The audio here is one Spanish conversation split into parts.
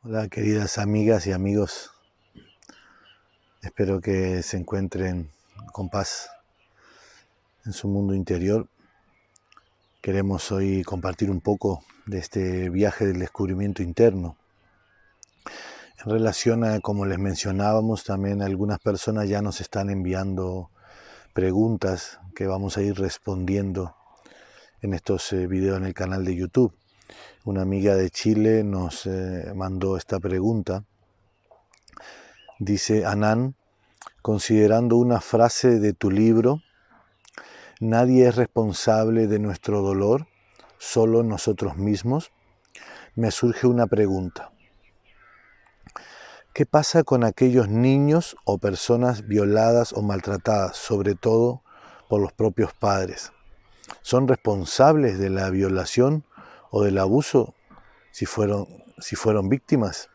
Hola queridas amigas y amigos, espero que se encuentren con paz en su mundo interior. Queremos hoy compartir un poco de este viaje del descubrimiento interno. En relación a, como les mencionábamos, también algunas personas ya nos están enviando preguntas que vamos a ir respondiendo en estos videos en el canal de YouTube. Una amiga de Chile nos mandó esta pregunta. Dice: Anán, considerando una frase de tu libro, nadie es responsable de nuestro dolor, solo nosotros mismos, me surge una pregunta. ¿Qué pasa con aquellos niños o personas violadas o maltratadas, sobre todo por los propios padres? ¿Son responsables de la violación o del abuso si fueron víctimas?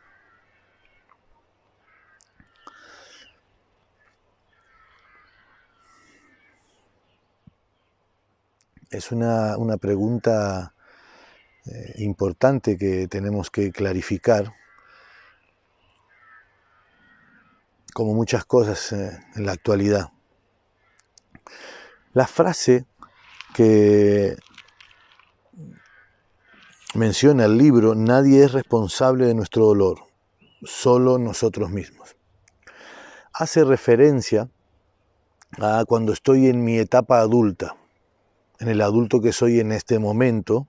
Es una pregunta importante que tenemos que clarificar, como muchas cosas en la actualidad. La frase que menciona el libro, nadie es responsable de nuestro dolor, solo nosotros mismos, hace referencia a cuando estoy en mi etapa adulta, en el adulto que soy en este momento,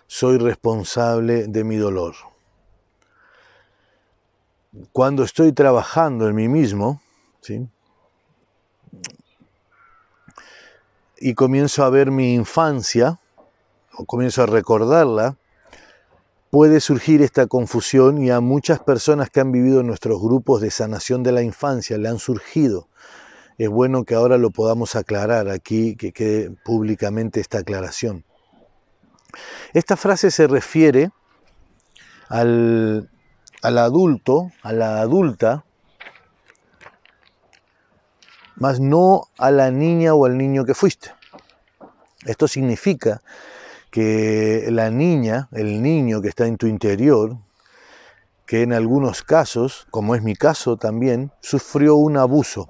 soy responsable de mi dolor. Cuando estoy trabajando en mí mismo, ¿sí?, y comienzo a ver mi infancia, o comienzo a recordarla, puede surgir esta confusión, y a muchas personas que han vivido en nuestros grupos de sanación de la infancia le han surgido. Es bueno que ahora lo podamos aclarar aquí, que quede públicamente esta aclaración. Esta frase se refiere al adulto, a la adulta, mas no a la niña o al niño que fuiste. Esto significa que la niña, el niño que está en tu interior, que en algunos casos, como es mi caso también, sufrió un abuso.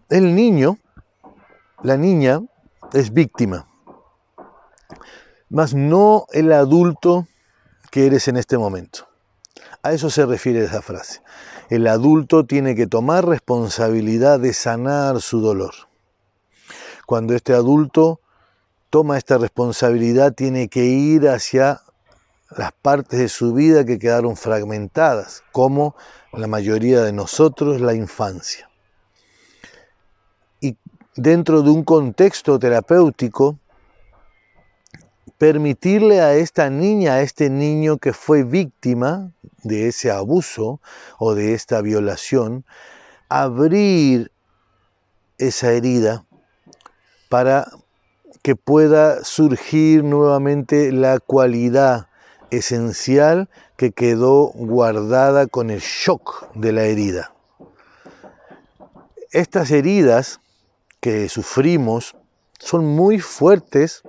El niño, la niña, es víctima, mas no el adulto que eres en este momento. A eso se refiere esa frase. El adulto tiene que tomar responsabilidad de sanar su dolor. Cuando este adulto toma esta responsabilidad, tiene que ir hacia las partes de su vida que quedaron fragmentadas, como la mayoría de nosotros, la infancia. Y dentro de un contexto terapéutico, permitirle a esta niña, a este niño que fue víctima de ese abuso o de esta violación, abrir esa herida para que pueda surgir nuevamente la cualidad esencial que quedó guardada con el shock de la herida. Estas heridas que sufrimos son muy fuertes,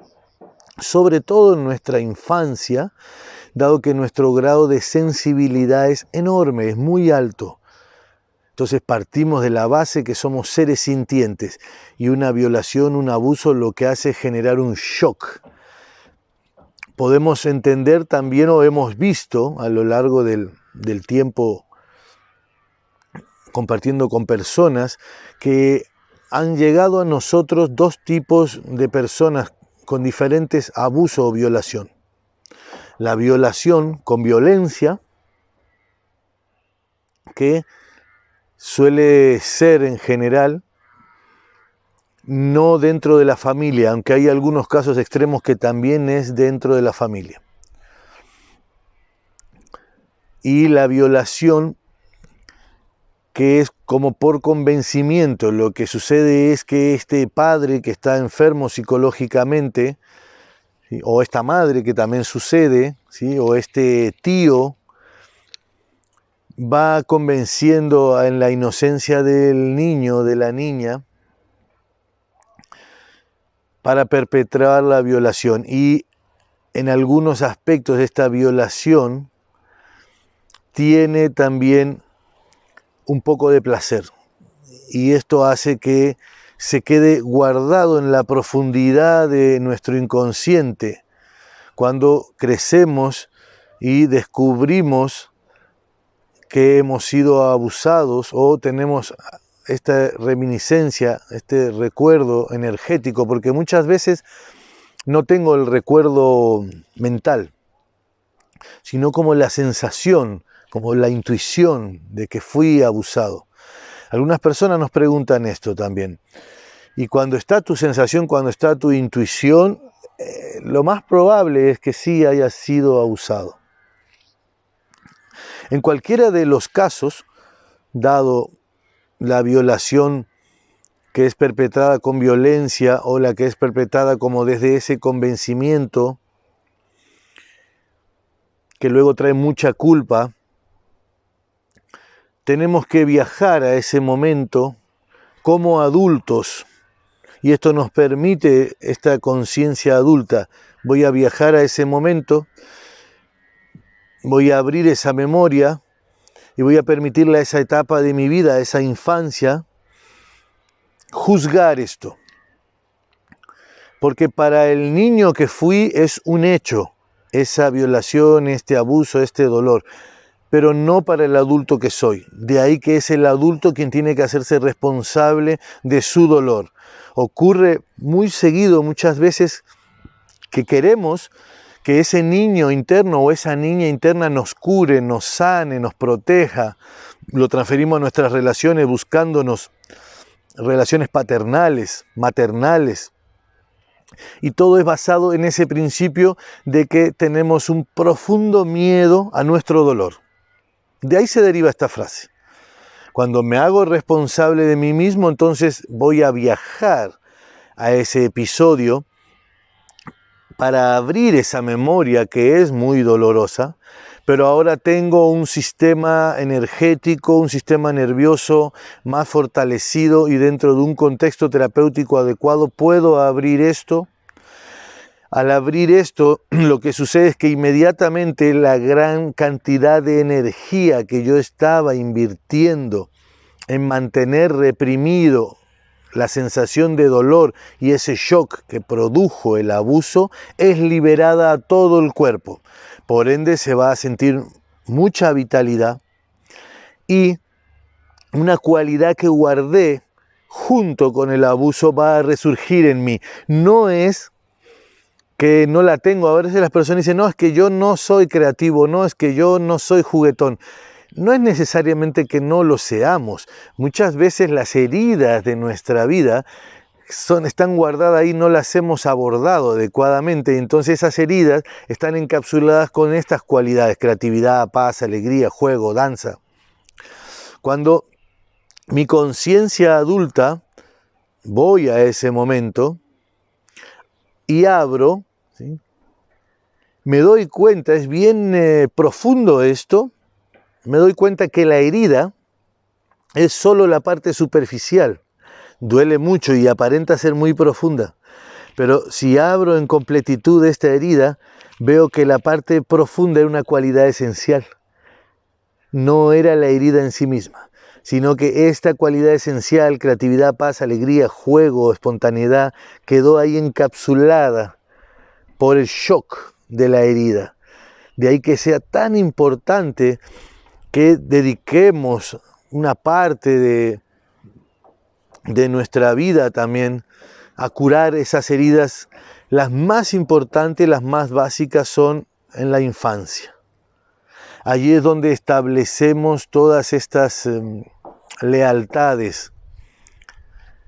sobre todo en nuestra infancia, dado que nuestro grado de sensibilidad es enorme, es muy alto. Entonces partimos de la base que somos seres sintientes, y una violación, un abuso, lo que hace es generar un shock. Podemos entender también, o hemos visto a lo largo del tiempo compartiendo con personas, que han llegado a nosotros dos tipos de personas con diferentes abusos o violación. La violación con violencia, que suele ser en general no dentro de la familia, aunque hay algunos casos extremos que también es dentro de la familia. Y la violación que es como por convencimiento. Lo que sucede es que este padre que está enfermo psicológicamente, ¿sí?, o esta madre que también sucede, ¿sí?, o este tío, va convenciendo en la inocencia del niño, de la niña, para perpetrar la violación. Y en algunos aspectos esta violación tiene también un poco de placer. Y esto hace que se quede guardado en la profundidad de nuestro inconsciente. Cuando crecemos y descubrimos que hemos sido abusados o tenemos esta reminiscencia, este recuerdo energético, porque muchas veces no tengo el recuerdo mental, sino como la sensación, como la intuición de que fui abusado. Algunas personas nos preguntan esto también. Y cuando está tu sensación, cuando está tu intuición, lo más probable es que sí hayas sido abusado. En cualquiera de los casos, dado la violación que es perpetrada con violencia o la que es perpetrada como desde ese convencimiento, que luego trae mucha culpa, tenemos que viajar a ese momento como adultos. Y esto nos permite esta conciencia adulta. Voy a viajar a ese momento, voy a abrir esa memoria y voy a permitirle a esa etapa de mi vida, a esa infancia, juzgar esto. Porque para el niño que fui es un hecho, esa violación, este abuso, este dolor, pero no para el adulto que soy. De ahí que es el adulto quien tiene que hacerse responsable de su dolor. Ocurre muy seguido, muchas veces, que queremos que ese niño interno o esa niña interna nos cure, nos sane, nos proteja. Lo transferimos a nuestras relaciones buscándonos relaciones paternales, maternales. Y todo es basado en ese principio de que tenemos un profundo miedo a nuestro dolor. De ahí se deriva esta frase. Cuando me hago responsable de mí mismo, entonces voy a viajar a ese episodio para abrir esa memoria que es muy dolorosa, pero ahora tengo un sistema energético, un sistema nervioso más fortalecido y dentro de un contexto terapéutico adecuado puedo abrir esto. Al abrir esto, lo que sucede es que inmediatamente la gran cantidad de energía que yo estaba invirtiendo en mantener reprimido la sensación de dolor y ese shock que produjo el abuso es liberada a todo el cuerpo. Por ende se va a sentir mucha vitalidad y una cualidad que guardé junto con el abuso va a resurgir en mí. No es que no la tengo. A veces las personas dicen, no, es que yo no soy creativo, no, es que yo no soy juguetón. No es necesariamente que no lo seamos. Muchas veces las heridas de nuestra vida están guardadas ahí, no las hemos abordado adecuadamente. Entonces esas heridas están encapsuladas con estas cualidades: creatividad, paz, alegría, juego, danza. Cuando mi conciencia adulta, voy a ese momento y abro, ¿sí? Me doy cuenta, es bien profundo esto, me doy cuenta que la herida es solo la parte superficial. Duele mucho y aparenta ser muy profunda. Pero si abro en completitud esta herida, veo que la parte profunda era una cualidad esencial. No era la herida en sí misma, sino que esta cualidad esencial, creatividad, paz, alegría, juego, espontaneidad, quedó ahí encapsulada por el shock de la herida. De ahí que sea tan importante que dediquemos una parte de nuestra vida también a curar esas heridas. Las más importantes, las más básicas son en la infancia. Allí es donde establecemos todas estas lealtades,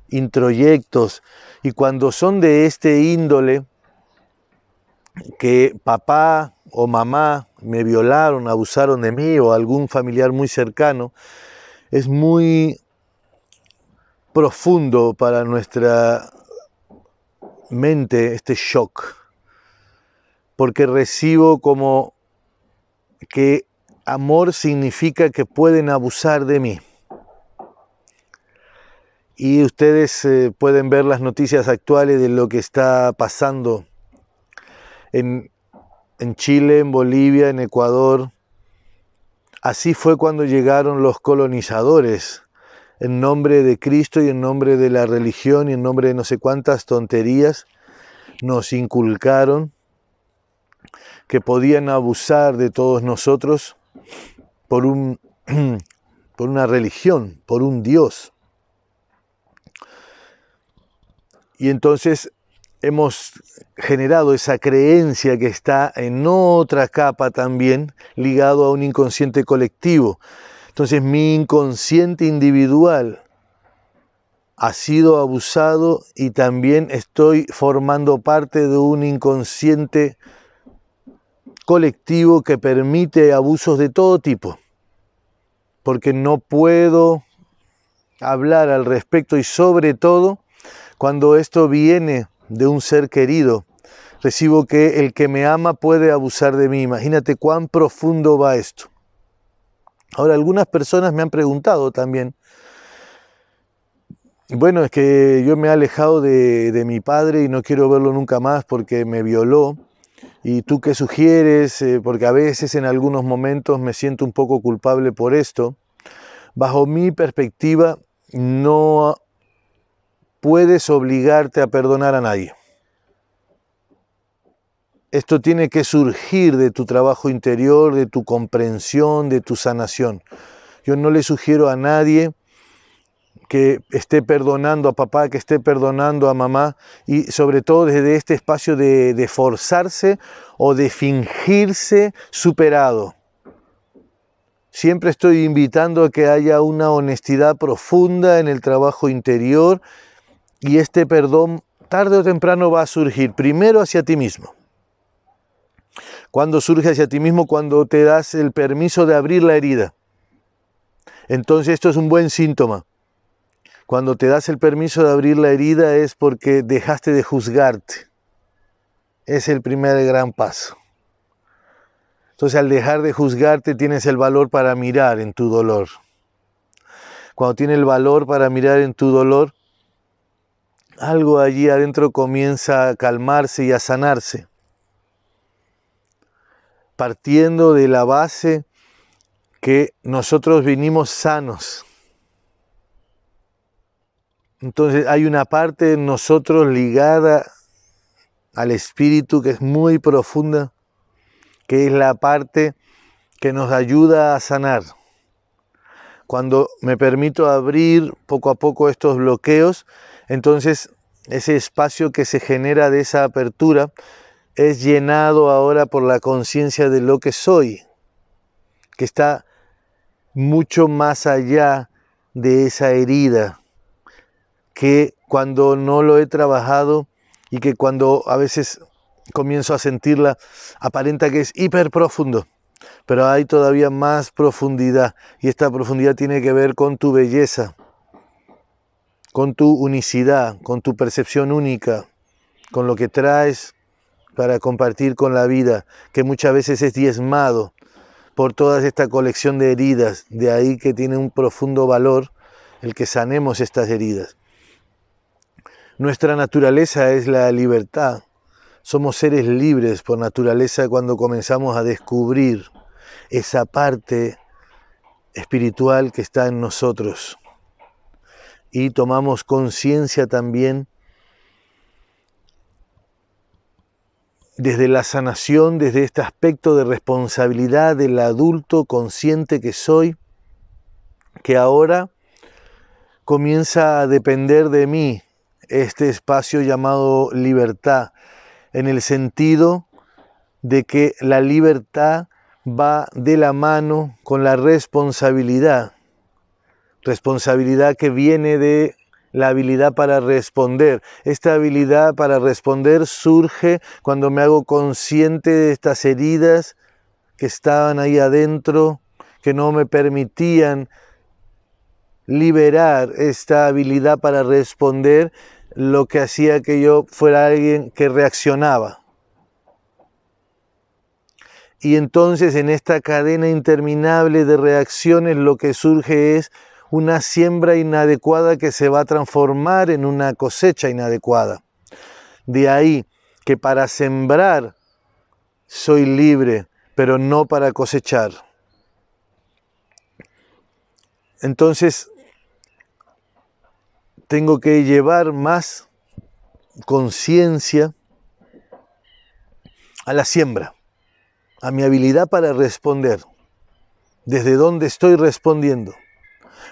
introyectos, y cuando son de este índole, que papá o mamá me violaron, abusaron de mí o algún familiar muy cercano, es muy profundo para nuestra mente este shock, porque recibo como que amor significa que pueden abusar de mí. Y ustedes pueden ver las noticias actuales de lo que está pasando en en Chile, en Bolivia, en Ecuador. Así fue cuando llegaron los colonizadores, en nombre de Cristo y en nombre de la religión y en nombre de no sé cuántas tonterías, nos inculcaron que podían abusar de todos nosotros por una religión, por un Dios. Y entonces hemos generado esa creencia que está en otra capa también, ligado a un inconsciente colectivo. Entonces mi inconsciente individual ha sido abusado y también estoy formando parte de un inconsciente colectivo que permite abusos de todo tipo, porque no puedo hablar al respecto y sobre todo cuando esto viene de un ser querido, recibo que el que me ama puede abusar de mí. Imagínate cuán profundo va esto. Ahora, algunas personas me han preguntado también, bueno, es que yo me he alejado de mi padre y no quiero verlo nunca más porque me violó. ¿Y tú qué sugieres? Porque a veces en algunos momentos me siento un poco culpable por esto. Bajo mi perspectiva, no puedes obligarte a perdonar a nadie. Esto tiene que surgir de tu trabajo interior, de tu comprensión, de tu sanación. Yo no le sugiero a nadie que esté perdonando a papá, que esté perdonando a mamá, y sobre todo desde este espacio de forzarse o de fingirse superado. Siempre estoy invitando a que haya una honestidad profunda en el trabajo interior y este perdón tarde o temprano va a surgir primero hacia ti mismo. Cuando surge hacia ti mismo, cuando te das el permiso de abrir la herida. Entonces esto es un buen síntoma. Cuando te das el permiso de abrir la herida es porque dejaste de juzgarte. Es el primer gran paso. Entonces al dejar de juzgarte tienes el valor para mirar en tu dolor. Cuando tienes el valor para mirar en tu dolor, algo allí adentro comienza a calmarse y a sanarse. Partiendo de la base que nosotros vinimos sanos. Entonces hay una parte de nosotros ligada al espíritu que es muy profunda, que es la parte que nos ayuda a sanar. Cuando me permito abrir poco a poco estos bloqueos, entonces ese espacio que se genera de esa apertura es llenado ahora por la conciencia de lo que soy, que está mucho más allá de esa herida, que cuando no lo he trabajado y que cuando a veces comienzo a sentirla, aparenta que es hiper profundo, pero hay todavía más profundidad y esta profundidad tiene que ver con tu belleza, con tu unicidad, con tu percepción única, con lo que traes para compartir con la vida, que muchas veces es diezmado por toda esta colección de heridas. De ahí que tiene un profundo valor el que sanemos estas heridas. Nuestra naturaleza es la libertad. Somos seres libres por naturaleza cuando comenzamos a descubrir esa parte espiritual que está en nosotros. Y tomamos conciencia también desde la sanación, desde este aspecto de responsabilidad del adulto consciente que soy, que ahora comienza a depender de mí este espacio llamado libertad, en el sentido de que la libertad va de la mano con la responsabilidad que viene de la habilidad para responder. Esta habilidad para responder surge cuando me hago consciente de estas heridas que estaban ahí adentro, que no me permitían liberar esta habilidad para responder, lo que hacía que yo fuera alguien que reaccionaba. Y entonces en esta cadena interminable de reacciones lo que surge es una siembra inadecuada que se va a transformar en una cosecha inadecuada. De ahí que para sembrar soy libre, pero no para cosechar. Entonces, tengo que llevar más conciencia a la siembra, a mi habilidad para responder, desde dónde estoy respondiendo,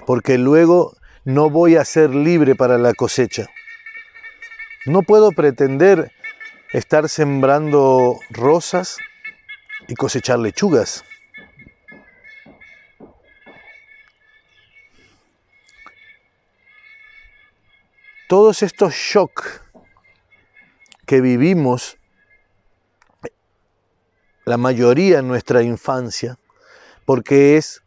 porque luego no voy a ser libre para la cosecha. No puedo pretender estar sembrando rosas y cosechar lechugas. Todos estos shocks que vivimos, la mayoría en nuestra infancia, porque es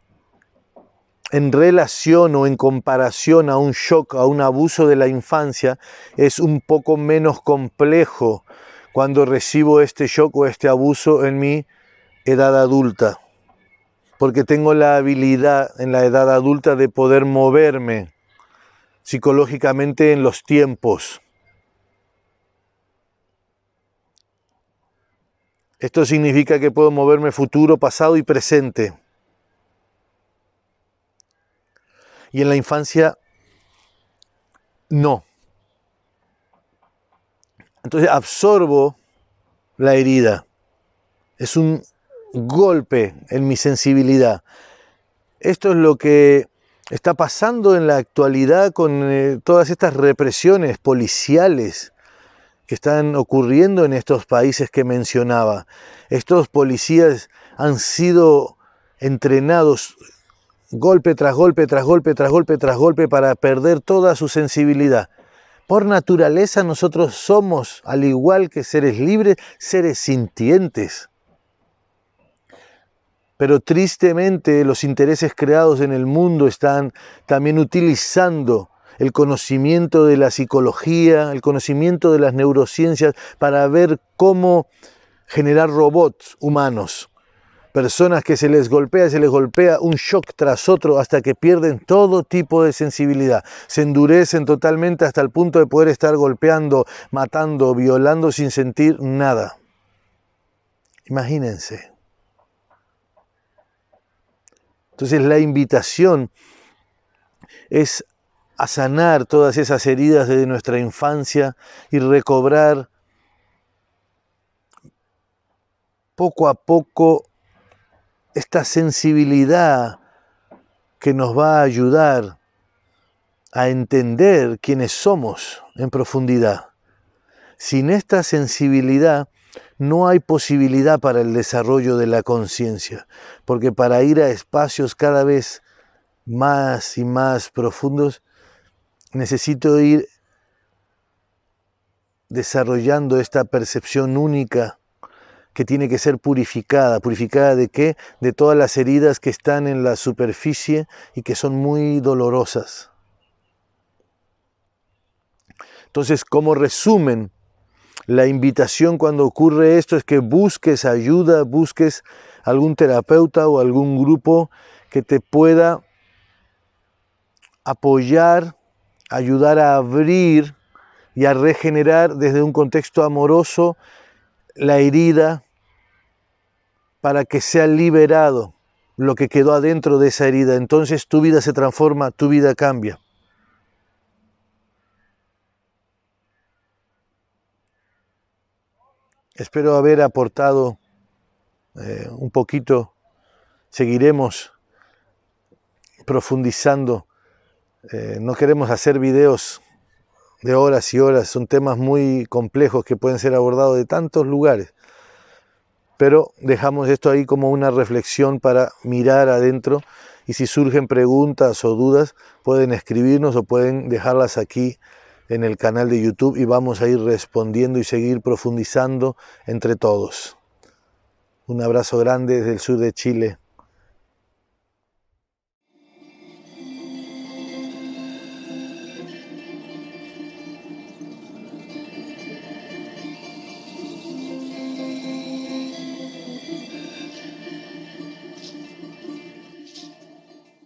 en relación o en comparación a un shock, a un abuso de la infancia, es un poco menos complejo cuando recibo este shock o este abuso en mi edad adulta, porque tengo la habilidad en la edad adulta de poder moverme psicológicamente en los tiempos. Esto significa que puedo moverme futuro, pasado y presente. Y en la infancia, no. Entonces absorbo la herida. Es un golpe en mi sensibilidad. Esto es lo que está pasando en la actualidad con todas estas represiones policiales que están ocurriendo en estos países que mencionaba. Estos policías han sido entrenados golpe tras golpe, tras golpe, tras golpe, tras golpe para perder toda su sensibilidad. Por naturaleza nosotros somos, al igual que seres libres, seres sintientes. Pero tristemente los intereses creados en el mundo están también utilizando el conocimiento de la psicología, el conocimiento de las neurociencias para ver cómo generar robots humanos. Personas que se les golpea un shock tras otro hasta que pierden todo tipo de sensibilidad. Se endurecen totalmente hasta el punto de poder estar golpeando, matando, violando sin sentir nada. Imagínense. Entonces la invitación es a sanar todas esas heridas de nuestra infancia y recobrar poco a poco esta sensibilidad que nos va a ayudar a entender quiénes somos en profundidad. Sin esta sensibilidad no hay posibilidad para el desarrollo de la conciencia, porque para ir a espacios cada vez más y más profundos, necesito ir desarrollando esta percepción única que tiene que ser purificada. ¿Purificada de qué? De todas las heridas que están en la superficie y que son muy dolorosas. Entonces, como resumen, la invitación cuando ocurre esto es que busques ayuda, busques algún terapeuta o algún grupo que te pueda apoyar, ayudar a abrir y a regenerar desde un contexto amoroso la herida para que sea liberado lo que quedó adentro de esa herida. Entonces tu vida se transforma, tu vida cambia. Espero haber aportado un poquito. Seguiremos profundizando. No queremos hacer videos de horas y horas. Son temas muy complejos que pueden ser abordados de tantos lugares. Pero dejamos esto ahí como una reflexión para mirar adentro. Y si surgen preguntas o dudas, pueden escribirnos o pueden dejarlas aquí en el canal de YouTube y vamos a ir respondiendo y seguir profundizando entre todos. Un abrazo grande desde el sur de Chile.